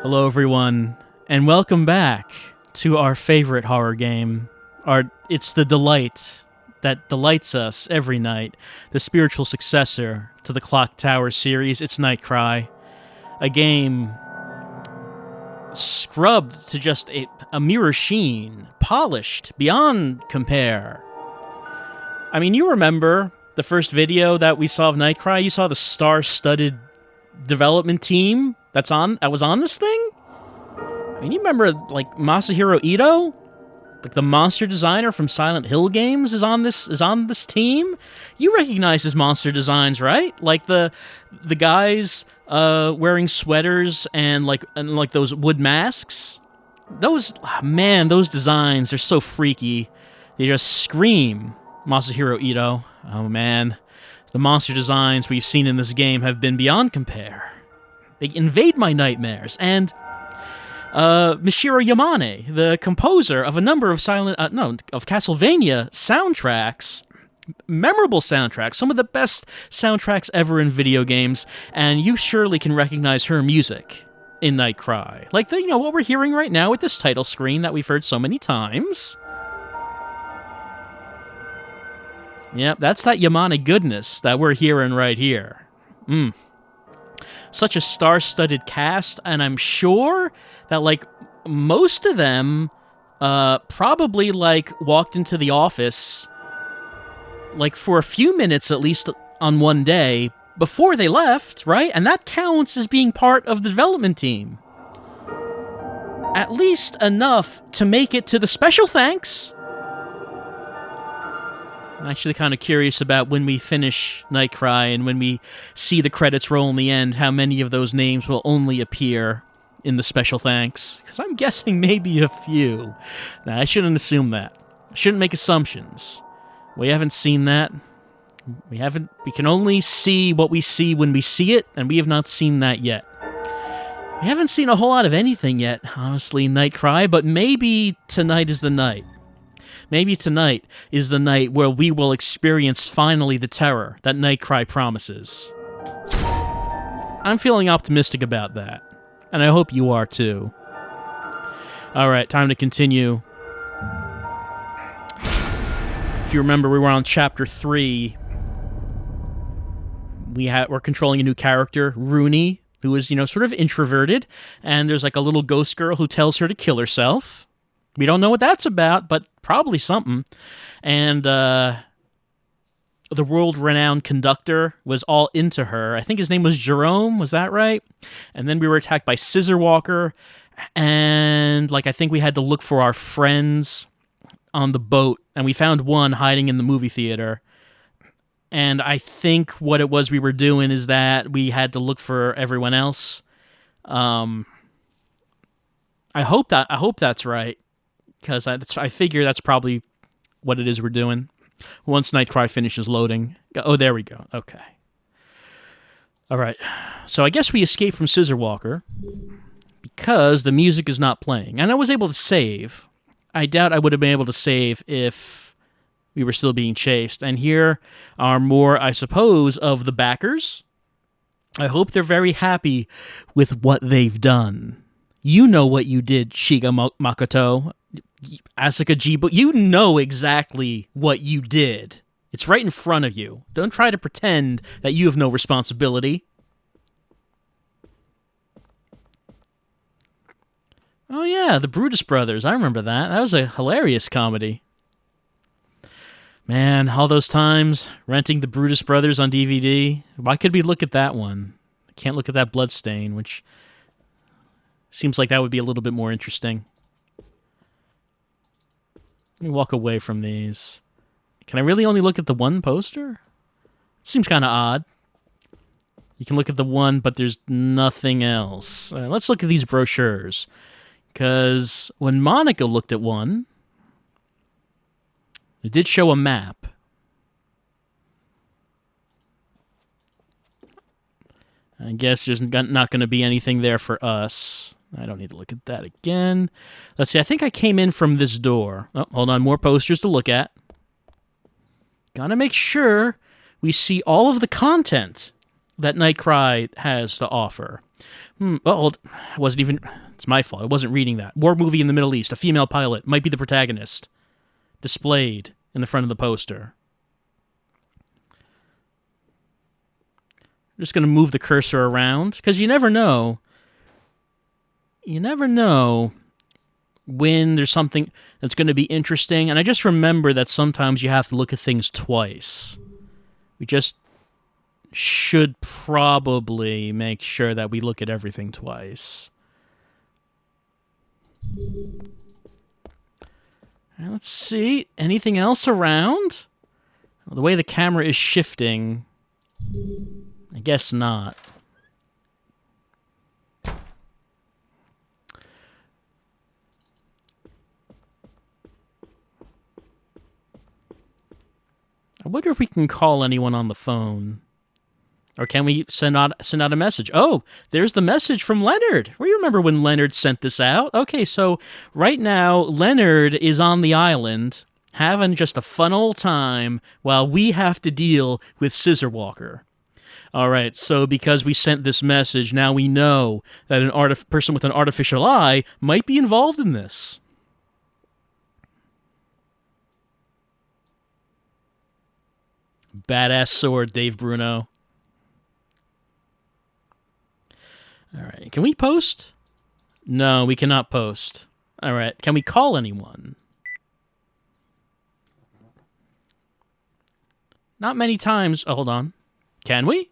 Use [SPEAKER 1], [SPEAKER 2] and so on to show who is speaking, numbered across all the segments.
[SPEAKER 1] Hello, everyone, and welcome back to our favorite horror game. It's the delight that delights us every night, the spiritual successor to the Clock Tower series. It's NightCry, a game scrubbed to just a mirror sheen, polished beyond compare. I mean, you remember the first video that we saw of NightCry? You saw the star-studded development team that was on this thing? I mean, you remember, like, Masahiro Ito? Like, the monster designer from Silent Hill games is on this team? You recognize his monster designs, right? Like, the guys wearing sweaters and those wood masks? Those designs are so freaky. They just scream Masahiro Ito. Oh, man. The monster designs we've seen in this game have been beyond compare. They invade my nightmares, and Michiru Yamane, the composer of a number of Castlevania soundtracks, memorable soundtracks, some of the best soundtracks ever in video games, and you surely can recognize her music in NightCry. Like, what we're hearing right now with this title screen that we've heard so many times. Yep, that's that Yamane goodness that we're hearing right here. Such a star-studded cast, and I'm sure that, like, most of them probably, like, walked into the office, like, for a few minutes at least on one day before they left, right? And that counts as being part of the development team. At least enough to make it to the special thanks. I'm actually kind of curious about when we finish NightCry and when we see the credits roll in the end, how many of those names will only appear in the special thanks. Because I'm guessing maybe a few. Now, I shouldn't assume that. I shouldn't make assumptions. We haven't seen that. We can only see what we see when we see it, and we have not seen that yet. We haven't seen a whole lot of anything yet, honestly, NightCry, but maybe tonight is the night. Maybe tonight is the night where we will experience finally the terror that NightCry promises. I'm feeling optimistic about that, and I hope you are too. Alright, time to continue. If you remember, we were on Chapter 3. We're controlling a new character, Rooney, who is, sort of introverted, and there's like a little ghost girl who tells her to kill herself. We don't know what that's about, but probably something. And the world-renowned conductor was all into her. I think his name was Jerome, was that right? And then we were attacked by Scissorwalker, and I think we had to look for our friends on the boat, and we found one hiding in the movie theater. And I think what it was we were doing is that we had to look for everyone else. I hope that's right. Because I figure that's probably what it is we're doing. Once NightCry finishes loading. Oh, there we go. Okay. All right. So I guess we escaped from Scissorwalker because the music is not playing. And I was able to save. I doubt I would have been able to save if we were still being chased. And here are more, I suppose, of the backers. I hope they're very happy with what they've done. You know what you did, Shiga Makoto. Asuka Jibo, you know exactly what you did. It's right in front of you. Don't try to pretend that you have no responsibility. Oh yeah, the Brutus Brothers. I remember that. That was a hilarious comedy. Man, all those times renting the Brutus Brothers on DVD. Why could we look at that one? I can't look at that Bloodstain, which seems like that would be a little bit more interesting. Let me walk away from these. Can I really only look at the one poster? It seems kind of odd. You can look at the one, but there's nothing else. Let's look at these brochures. Because when Monica looked at one, it did show a map. I guess there's not going to be anything there for us. I don't need to look at that again. Let's see, I think I came in from this door. Oh, hold on, more posters to look at. Gotta make sure we see all of the content that NightCry has to offer. Well, it wasn't even... It's my fault. I wasn't reading that. War movie in the Middle East. A female pilot might be the protagonist. Displayed in the front of the poster. I'm just going to move the cursor around, because you never know. You never know when there's something that's going to be interesting. And I just remember that sometimes you have to look at things twice. We just should probably make sure that we look at everything twice. Right, let's see. Anything else around? Well, the way the camera is shifting, I guess not. I wonder if we can call anyone on the phone. Or can we send out a message? Oh, there's the message from Leonard. We remember when Leonard sent this out. Okay, so right now, Leonard is on the island having just a fun old time while we have to deal with Scissorwalker. All right, so because we sent this message, now we know that an person with an artificial eye might be involved in this. Badass sword, Dave Bruno. All right, can we post? No, we cannot post. All right, can we call anyone? Not many times. Oh, hold on. Can we?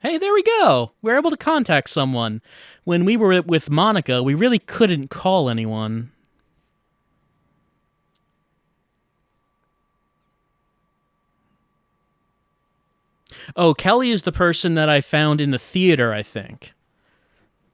[SPEAKER 1] Hey, there we go. We're able to contact someone. When we were with Monica, we really couldn't call anyone. Oh, Kelly is the person that I found in the theater, I think.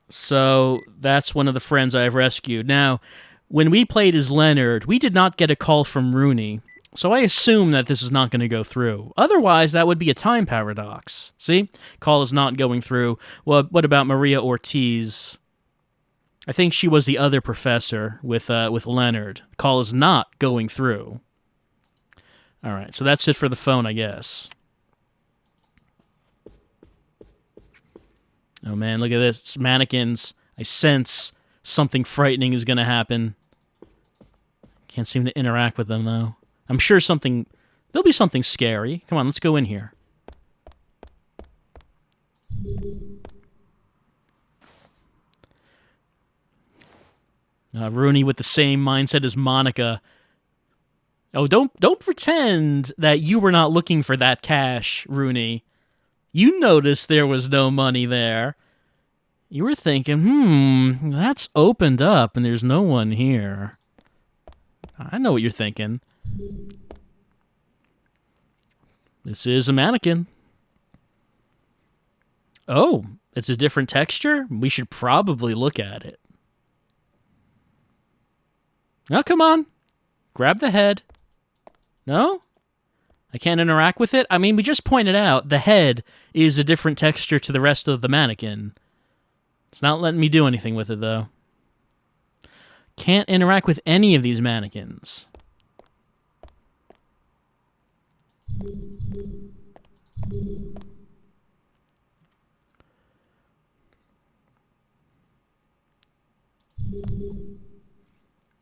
[SPEAKER 1] So that's one of the friends I've rescued. Now, when we played as Leonard, we did not get a call from Rooney. So I assume that this is not going to go through. Otherwise, that would be a time paradox. See? Call is not going through. Well, what about Maria Ortiz? I think she was the other professor with Leonard. Call is not going through. All right, so that's it for the phone, I guess. Oh man, look at this. It's mannequins. I sense something frightening is going to happen. Can't seem to interact with them, though. I'm sure there'll be something scary. Come on, let's go in here. Rooney with the same mindset as Monica. Oh, don't pretend that you were not looking for that cash, Rooney. You noticed there was no money there. You were thinking, that's opened up and there's no one here. I know what you're thinking. This is a mannequin. Oh, it's a different texture? We should probably look at it. Oh, come on. Grab the head. No? I can't interact with it? I mean, we just pointed out the head is a different texture to the rest of the mannequin. It's not letting me do anything with it, though. Can't interact with any of these mannequins.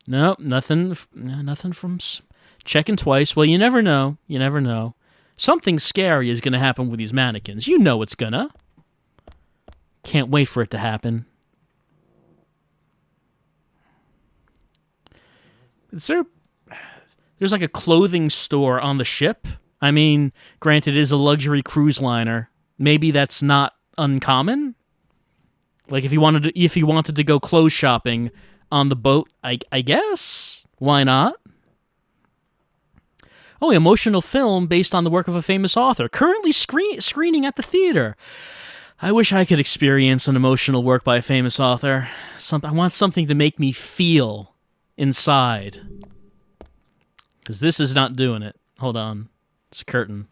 [SPEAKER 1] Nope, nothing from... Checking twice. Well, you never know. You never know. Something scary is going to happen with these mannequins. You know it's gonna. Can't wait for it to happen. There's like a clothing store on the ship. I mean, granted, it is a luxury cruise liner. Maybe that's not uncommon. Like if you wanted to go clothes shopping on the boat, I guess. Why not? Oh, emotional film based on the work of a famous author. Currently screening at the theater. I wish I could experience an emotional work by a famous author. I want something to make me feel inside. Because this is not doing it. Hold on. It's a curtain.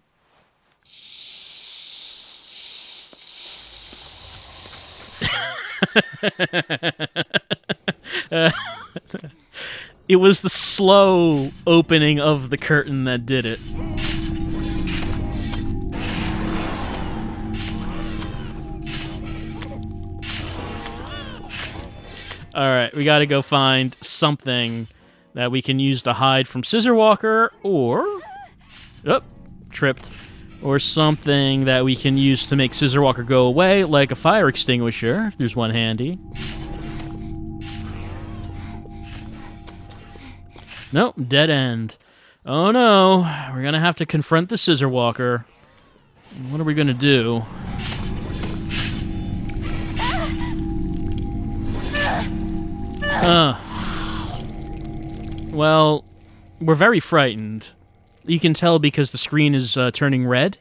[SPEAKER 1] It was the slow opening of the curtain that did it. Alright, we gotta go find something that we can use to hide from Scissorwalker, or... Oh, tripped. Or something that we can use to make Scissorwalker go away, like a fire extinguisher, if there's one handy. Nope, dead end. Oh no, we're gonna have to confront the Scissorwalker. What are we gonna do? Well, we're very frightened. You can tell because the screen is turning red.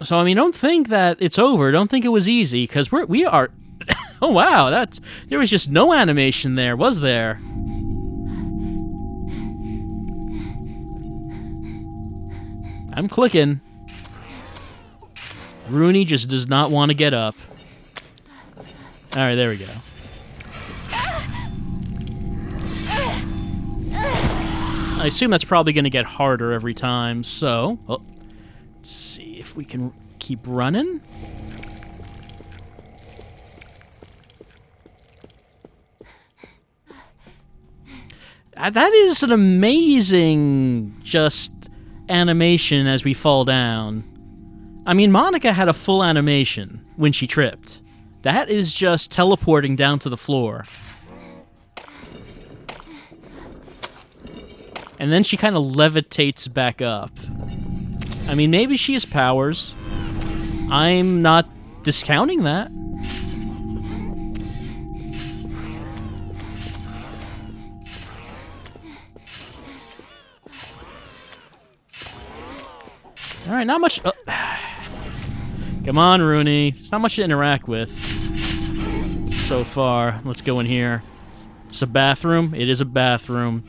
[SPEAKER 1] So, I mean, don't think that it's over. Don't think it was easy, because we are... Oh, wow, there was just no animation there, was there? I'm clicking. Rooney just does not want to get up. Alright, there we go. I assume that's probably going to get harder every time, so... Oh, let's see if we can keep running. That is an amazing, just, animation as we fall down. I mean, Monica had a full animation when she tripped. That is just teleporting down to the floor. And then she kind of levitates back up. I mean, maybe she has powers. I'm not discounting that. Alright, not much... Oh. Come on, Rooney. There's not much to interact with so far. Let's go in here. It's a bathroom. It is a bathroom.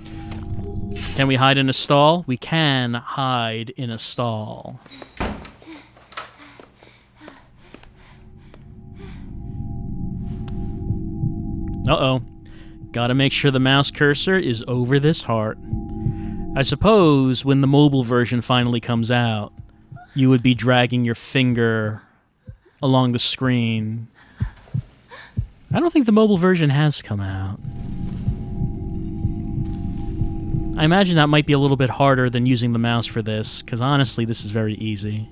[SPEAKER 1] Can we hide in a stall? We can hide in a stall. Uh-oh. Gotta make sure the mouse cursor is over this heart. I suppose when the mobile version finally comes out, you would be dragging your finger along the screen. I don't think the mobile version has come out. I imagine that might be a little bit harder than using the mouse for this, because honestly, this is very easy.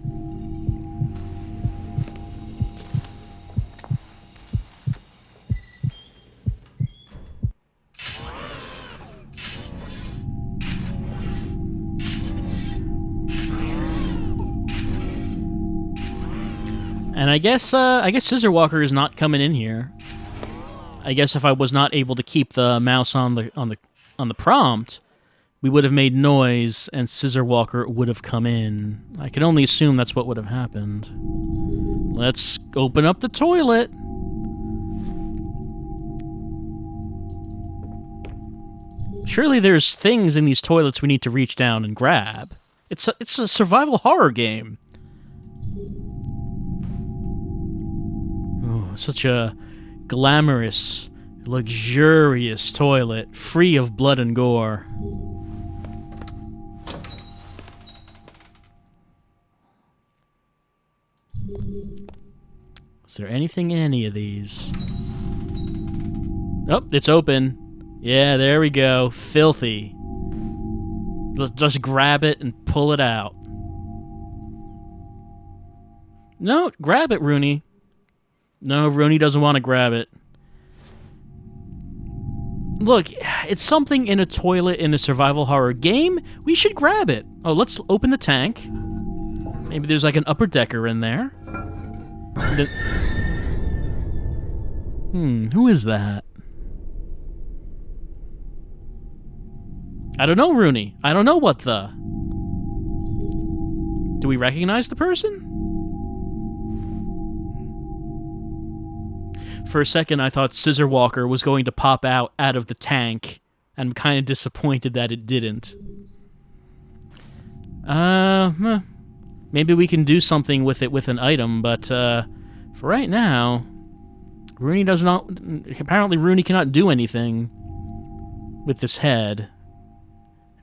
[SPEAKER 1] And I guess Scissorwalker is not coming in here. I guess if I was not able to keep the mouse on the prompt, we would have made noise and Scissorwalker would have come in. I can only assume that's what would have happened. Let's open up the toilet. Surely there's things in these toilets we need to reach down and grab. It's a survival horror game. Oh, such a glamorous, luxurious toilet, free of blood and gore. Is there anything in any of these? Oh, it's open. Yeah, there we go. Filthy. Let's just grab it and pull it out. No, grab it, Rooney. No, Rooney doesn't want to grab it. Look, it's something in a toilet in a survival horror game. We should grab it. Oh, let's open the tank. Maybe there's like an upper decker in there. Who is that? I don't know, Rooney. I don't know what the... Do we recognize the person? For a second, I thought Scissorwalker was going to pop out of the tank, and I'm kind of disappointed that it didn't. Maybe we can do something with it with an item, but for right now, Rooney does not... Apparently, Rooney cannot do anything with this head.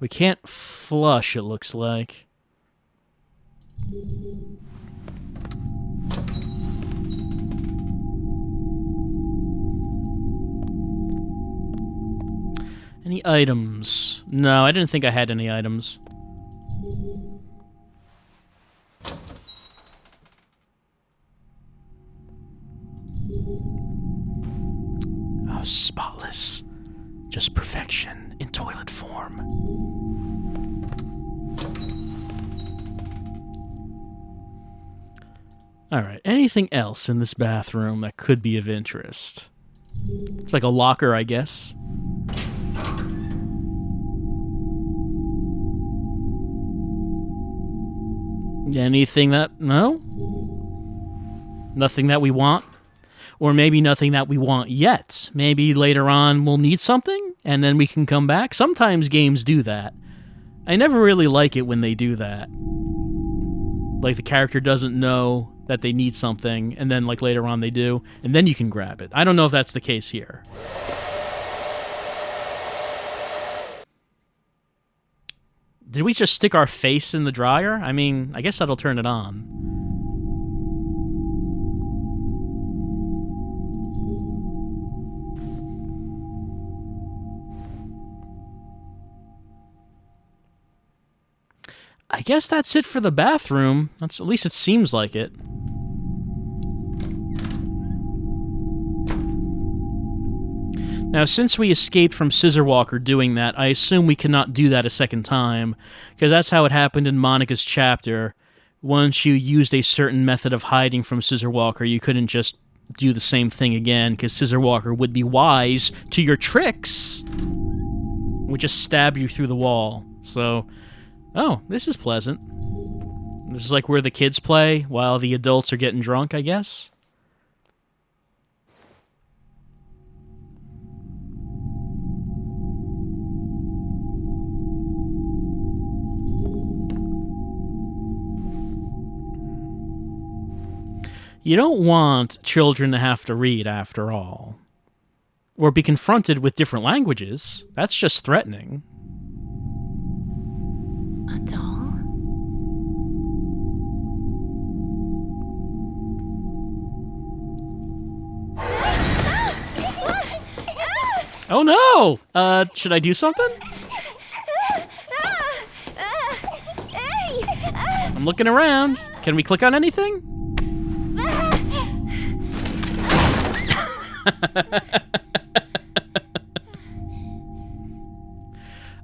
[SPEAKER 1] We can't flush, it looks like. Any items? No, I didn't think I had any items. Oh, spotless. Just perfection in toilet form. Alright, anything else in this bathroom that could be of interest? It's like a locker, I guess. Anything that... no? Nothing that we want? Or maybe nothing that we want yet. Maybe later on we'll need something, and then we can come back. Sometimes games do that. I never really like it when they do that. Like, the character doesn't know that they need something, and then, like, later on they do, and then you can grab it. I don't know if that's the case here. Did we just stick our face in the dryer? I mean, I guess that'll turn it on. I guess that's it for the bathroom. At least it seems like it. Now, since we escaped from Scissorwalker doing that, I assume we cannot do that a second time, because that's how it happened in Monica's chapter. Once you used a certain method of hiding from Scissorwalker, you couldn't just do the same thing again, because Scissorwalker would be wise to your tricks. Would just stab you through the wall. So, oh, this is pleasant. This is like where the kids play while the adults are getting drunk, I guess. You don't want children to have to read, after all. Or be confronted with different languages. That's just threatening.
[SPEAKER 2] A doll?
[SPEAKER 1] Oh no! Should I do something? I'm looking around. Can we click on anything?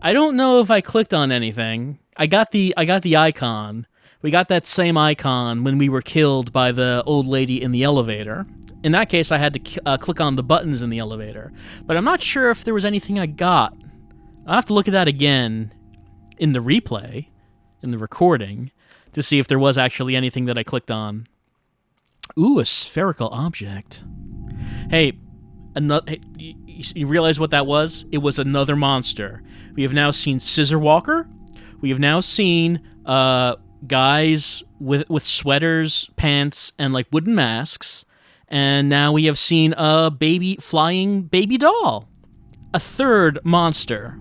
[SPEAKER 1] I don't know if I clicked on anything. I got the icon. We got that same icon when we were killed by the old lady in the elevator. In that case, I had to click on the buttons in the elevator. But I'm not sure if there was anything I got. I'll have to look at that again in the replay, in the recording, to see if there was actually anything that I clicked on. Ooh, a spherical object. Hey, you realize what that was? It was another monster. We have now seen Scissorwalker. We have now seen guys with sweaters, pants, and like wooden masks. And now we have seen a flying baby doll. A third monster.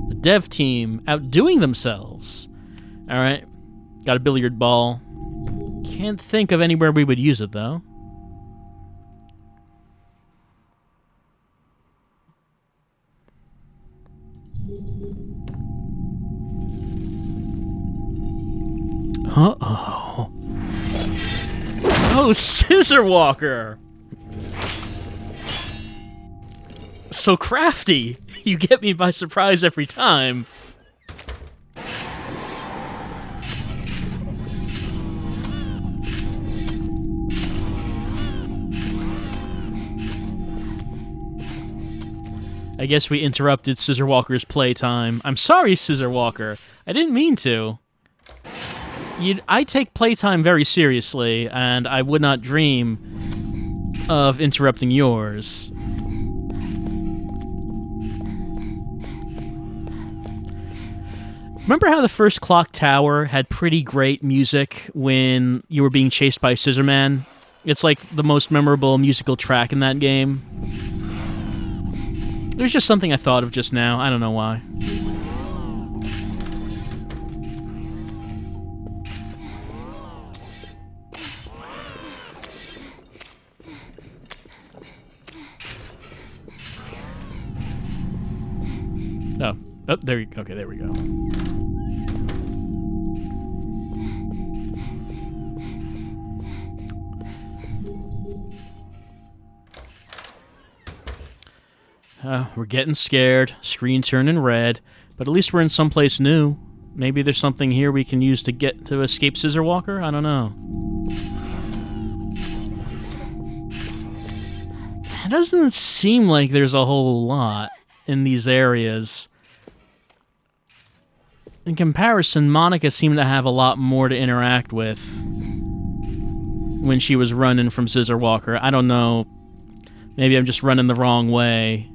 [SPEAKER 1] The dev team outdoing themselves. All right, got a billiard ball. Can't think of anywhere we would use it though. Uh-oh. Oh, Scissorwalker! So crafty! You get me by surprise every time. I guess we interrupted Scissorwalker's playtime. I'm sorry, Scissorwalker. I didn't mean to. I take playtime very seriously, and I would not dream of interrupting yours. Remember how the first Clock Tower had pretty great music when you were being chased by Scissorman? It's like the most memorable musical track in that game. It was just something I thought of just now. I don't know why. Oh, there you go. Okay, there we go. We're getting scared. Screen turning red. But at least we're in someplace new. Maybe there's something here we can use to escape Scissorwalker? I don't know. It doesn't seem like there's a whole lot in these areas. In comparison, Monica seemed to have a lot more to interact with when she was running from Scissorwalker. I don't know. Maybe I'm just running the wrong way.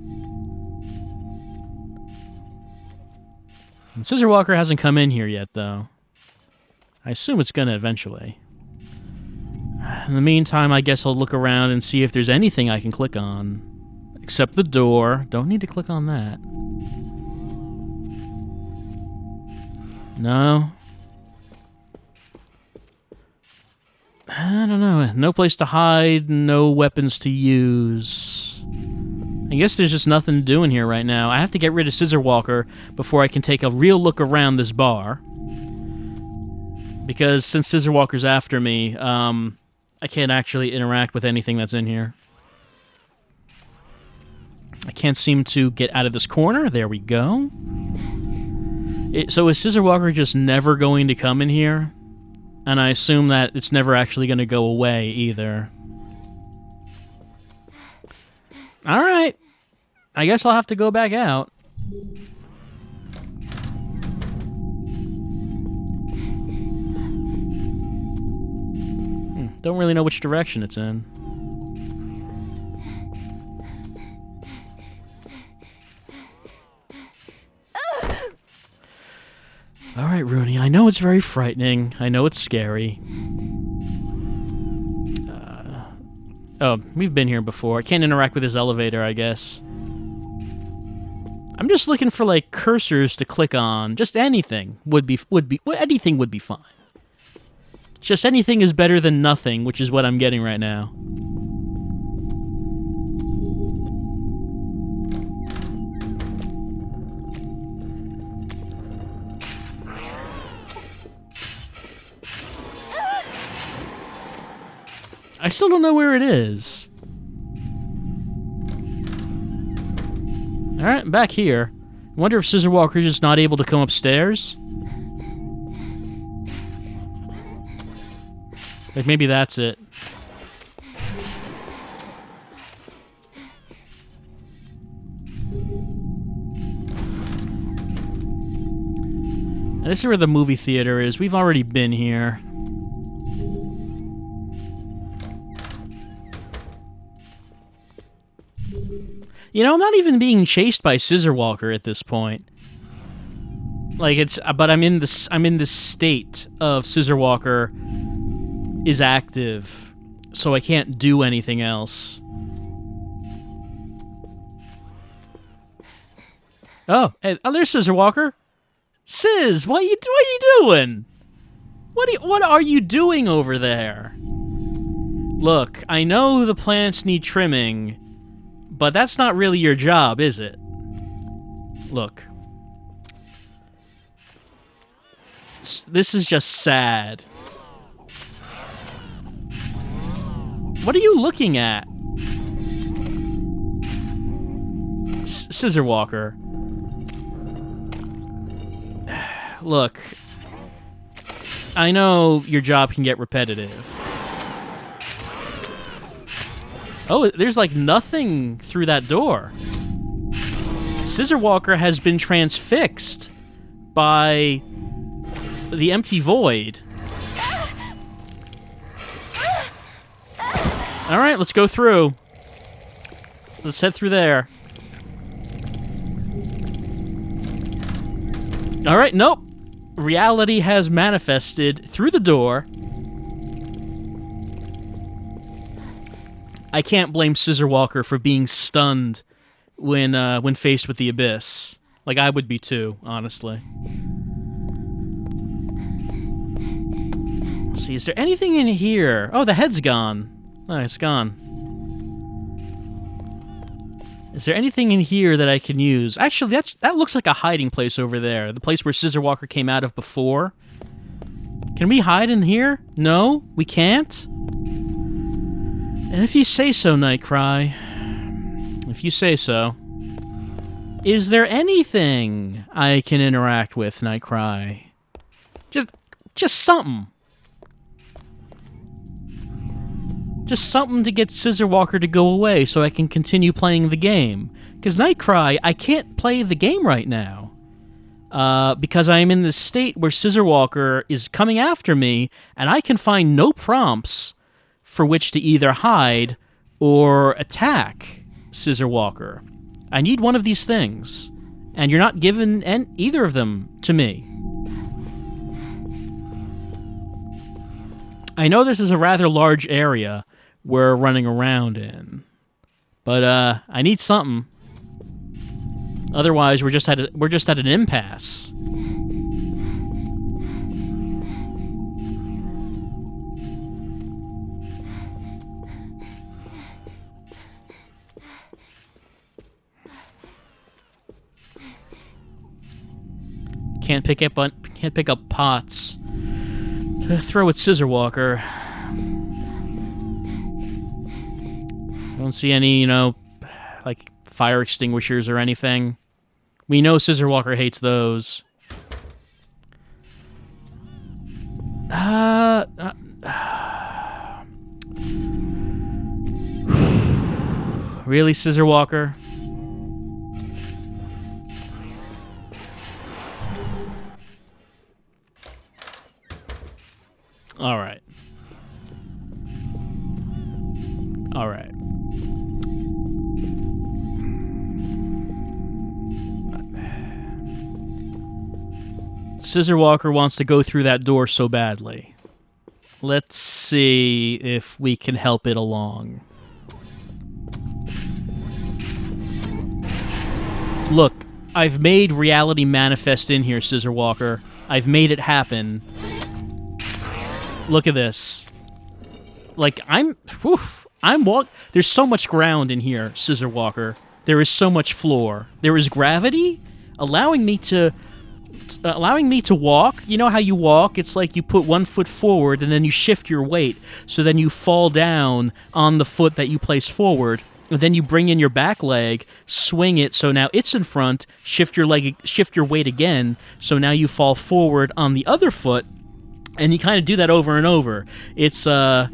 [SPEAKER 1] And Scissorwalker hasn't come in here yet, though. I assume it's gonna eventually. In the meantime, I guess I'll look around and see if there's anything I can click on. Except the door. Don't need to click on that. No. I don't know. No place to hide, no weapons to use. I guess there's just nothing doing here right now. I have to get rid of Scissorwalker before I can take a real look around this bar. Because since Scissorwalker's after me, I can't actually interact with anything that's in here. I can't seem to get out of this corner. There we go. So is Scissorwalker just never going to come in here? And I assume that it's never actually going to go away either. Alright. I guess I'll have to go back out. Don't really know which direction it's in. Alright, Rooney, I know it's very frightening. I know it's scary. Oh, we've been here before. I can't interact with this elevator, I guess. I'm just looking for, like, cursors to click on. Just anything anything would be fine. Just anything is better than nothing, which is what I'm getting right now. I still don't know where it is. Alright, I'm back here. I wonder if Scissorwalker's just not able to come upstairs? Like, maybe that's it. And this is where the movie theater is. We've already been here. You know, I'm not even being chased by Scissorwalker at this point. Like, but I'm in this state of Scissorwalker is active, so I can't do anything else. Oh, hey, there's Scissorwalker. Sizz, what you doing? What are you doing over there? Look, I know the plants need trimming, but that's not really your job, is it? Look. This is just sad. What are you looking at? Scissorwalker. Look. I know your job can get repetitive. Oh, there's like nothing through that door. Scissorwalker has been transfixed by the empty void. Alright, let's go through. Let's head through there. Alright, nope. Reality has manifested through the door. I can't blame Scissorwalker for being stunned when faced with the abyss. Like, I would be too, honestly. Let's see, is there anything in here? Oh, the head's gone. Oh, it's gone. Is there anything in here that I can use? Actually, that looks like a hiding place over there. The place where Scissorwalker came out of before. Can we hide in here? No, we can't? And if you say so, NightCry. If you say so. Is there anything I can interact with, NightCry? Just something. Just something to get Scissorwalker to go away so I can continue playing the game. Because NightCry, I can't play the game right now. Because I am in this state where Scissorwalker is coming after me, and I can find no prompts for which to either hide or attack Scissorwalker. I need one of these things, and you're not giving either of them to me. I know this is a rather large area we're running around in, but I need something. Otherwise, we're just at an impasse. Can't pick up pots to throw at Scissorwalker. Don't see any, like fire extinguishers or anything. We know Scissorwalker hates those. Really, Scissorwalker? All right. All right. Scissorwalker wants to go through that door so badly. Let's see if we can help it along. Look, I've made reality manifest in here, Scissorwalker. I've made it happen. Look at this. Like, there's so much ground in here, Scissorwalker. There is so much floor. There is gravity allowing me to walk. You know how you walk? It's like you put one foot forward and then you shift your weight. So then you fall down on the foot that you place forward. And then you bring in your back leg, swing it so now it's in front, shift your weight again. So now you fall forward on the other foot. And you kind of do that over and over. It's a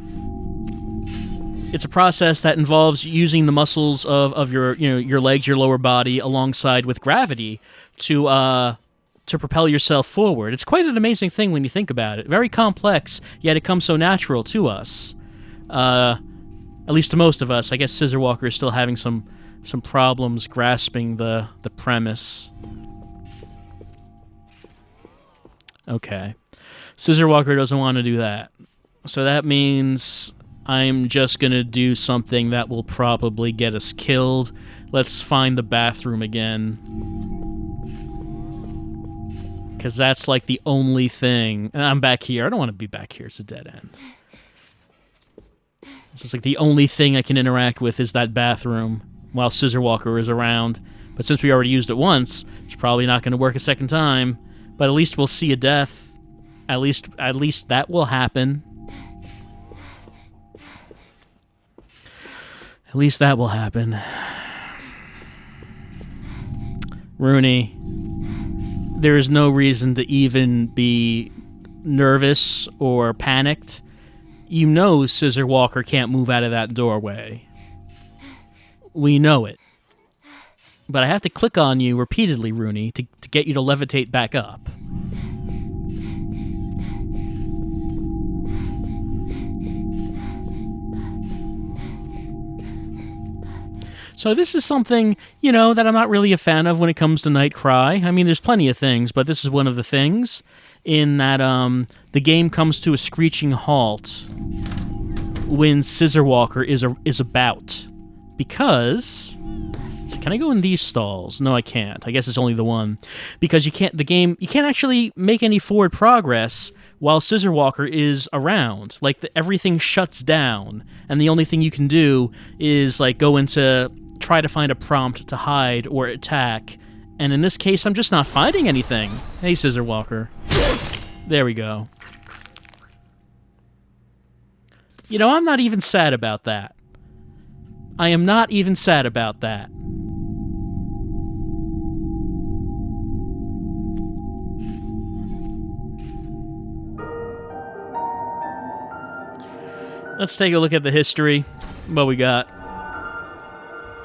[SPEAKER 1] process that involves using the muscles of your legs, your lower body, alongside with gravity to propel yourself forward. It's quite an amazing thing when you think about it. Very complex, yet it comes so natural to us. At least to most of us. I guess Scissorwalker is still having some problems grasping the premise. Okay. Scissorwalker doesn't want to do that. So that means I'm just going to do something that will probably get us killed. Let's find the bathroom again. Because that's like the only thing. And I'm back here. I don't want to be back here. It's a dead end. It's just like the only thing I can interact with is that bathroom while Scissorwalker is around. But since we already used it once, it's probably not going to work a second time. But at least we'll see a death. At least that will happen. At least that will happen. Rooney, there is no reason to even be nervous or panicked. You know Scissorwalker can't move out of that doorway. We know it. But I have to click on you repeatedly, Rooney, to get you to levitate back up. So this is something, that I'm not really a fan of when it comes to NightCry. I mean, there's plenty of things, but this is one of the things in that the game comes to a screeching halt when Scissorwalker is about. Because... So can I go in these stalls? No, I can't. I guess it's only the one. Because you can't actually make any forward progress while Scissorwalker is around. Like, everything shuts down, and the only thing you can do is, like, go into try to find a prompt to hide or attack. And in this case, I'm just not finding anything. Hey, Scissorwalker. There we go. You know, I'm not even sad about that. I am not even sad about that. Let's take a look at the history. What we got?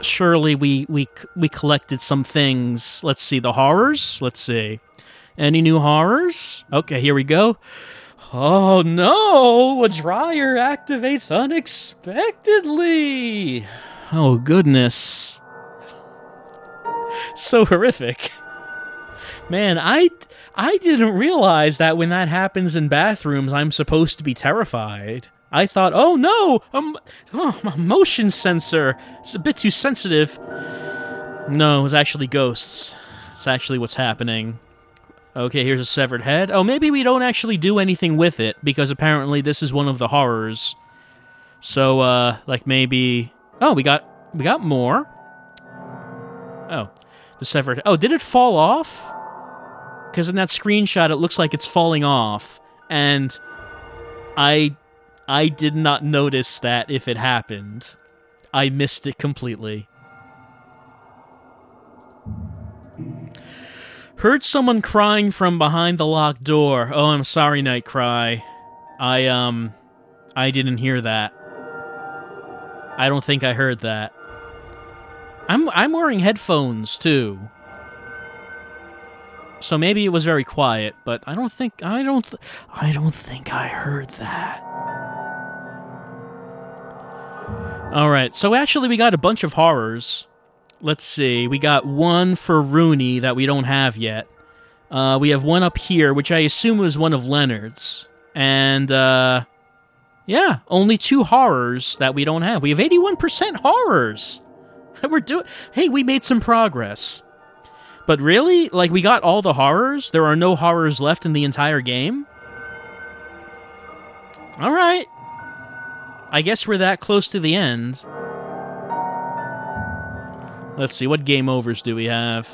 [SPEAKER 1] Surely we collected some things. Let's see, the horrors? Let's see. Any new horrors? Okay, here we go. Oh no! A dryer activates unexpectedly! Oh goodness. So horrific. Man, I didn't realize that when that happens in bathrooms, I'm supposed to be terrified. I thought, oh no, my motion sensor. It's a bit too sensitive. No, it was actually ghosts. It's actually what's happening. Okay, here's a severed head. Oh, maybe we don't actually do anything with it, because apparently this is one of the horrors. So, like maybe... Oh, we got more. Oh, the severed... Oh, did it fall off? Because in that screenshot, it looks like it's falling off. And I did not notice that if it happened. I missed it completely. Heard someone crying from behind the locked door. Oh, I'm sorry, NightCry. I didn't hear that. I don't think I heard that. I'm wearing headphones too. So maybe it was very quiet, but I don't think I heard that. All right, so actually we got a bunch of horrors. Let's see. We got one for Rooney that we don't have yet. We have one up here, which I assume was one of Leonard's. And, yeah, only 2 horrors that we don't have. We have 81% horrors. Hey, we made some progress. But really? Like, we got all the horrors? There are no horrors left in the entire game? All right. I guess we're that close to the end. Let's see, what game overs do we have?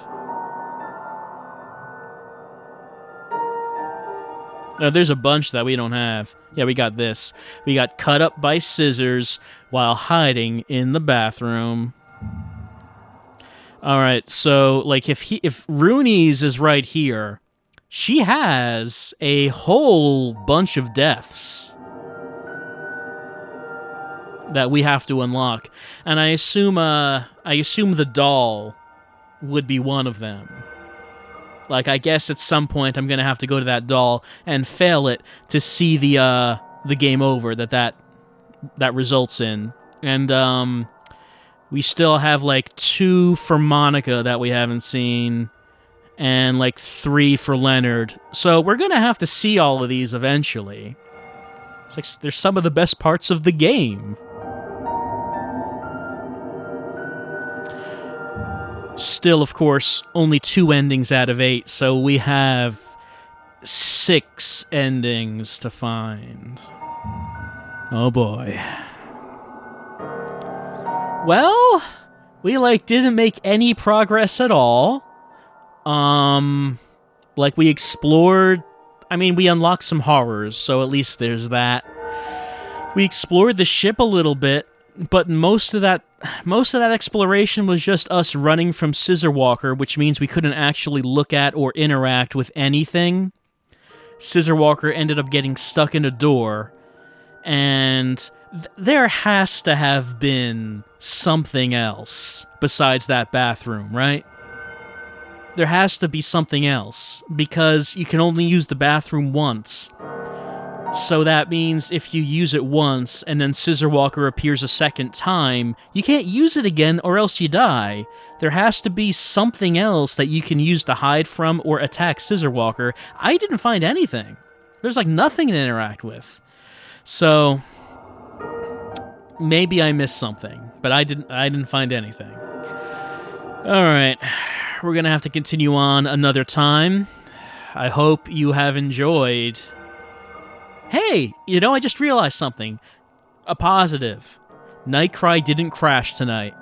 [SPEAKER 1] Oh, there's a bunch that we don't have. Yeah, we got this. We got cut up by scissors while hiding in the bathroom. All right, so like if Rooney's is right here, she has a whole bunch of deaths that we have to unlock, and I assume the doll would be one of them. Like, I guess at some point I'm gonna have to go to that doll and fail it to see the game over that results in. And we still have like 2 for Monica that we haven't seen, and like 3 for Leonard. So we're gonna have to see all of these eventually. It's like they're some of the best parts of the game. Still, of course, only 2 endings out of 8, so we have 6 endings to find. Oh boy. Well, we, like, didn't make any progress at all. Like, we explored... I mean, we unlocked some horrors, so at least there's that. We explored the ship a little bit, but most of that exploration was just us running from Scissorwalker, which means we couldn't actually look at or interact with anything. Scissorwalker ended up getting stuck in a door, and there has to have been something else besides that bathroom, right? There has to be something else, because you can only use the bathroom once. So that means if you use it once, and then Scissorwalker appears a second time, you can't use it again or else you die. There has to be something else that you can use to hide from or attack Scissorwalker. I didn't find anything. There's like nothing to interact with. So maybe I missed something, but I didn't find anything. Alright, we're gonna have to continue on another time. I hope you have enjoyed. Hey, you know, I just realized something. A positive. NightCry didn't crash tonight.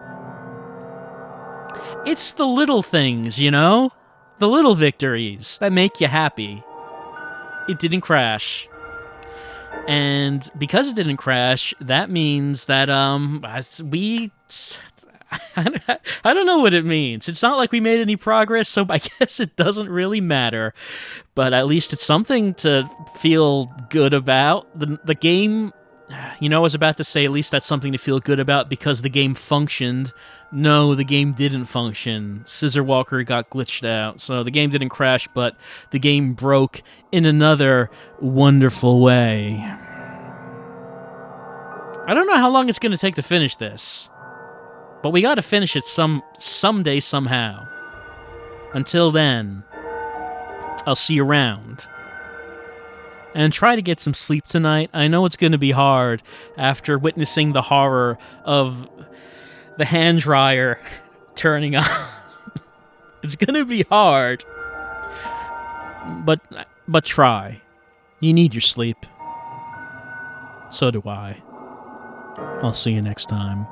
[SPEAKER 1] It's the little things, you know? The little victories that make you happy. It didn't crash. And because it didn't crash, that means that, I don't know what it means. It's not like we made any progress, so I guess it doesn't really matter. But at least it's something to feel good about. The game, you know, I was about to say at least that's something to feel good about because the game functioned. No, the game didn't function. Scissorwalker got glitched out. So the game didn't crash, but the game broke in another wonderful way. I don't know how long it's going to take to finish this. But we gotta finish it someday, somehow. Until then, I'll see you around. And try to get some sleep tonight. I know it's gonna be hard after witnessing the horror of the hand dryer turning on. It's gonna be hard. But try. You need your sleep. So do I. I'll see you next time.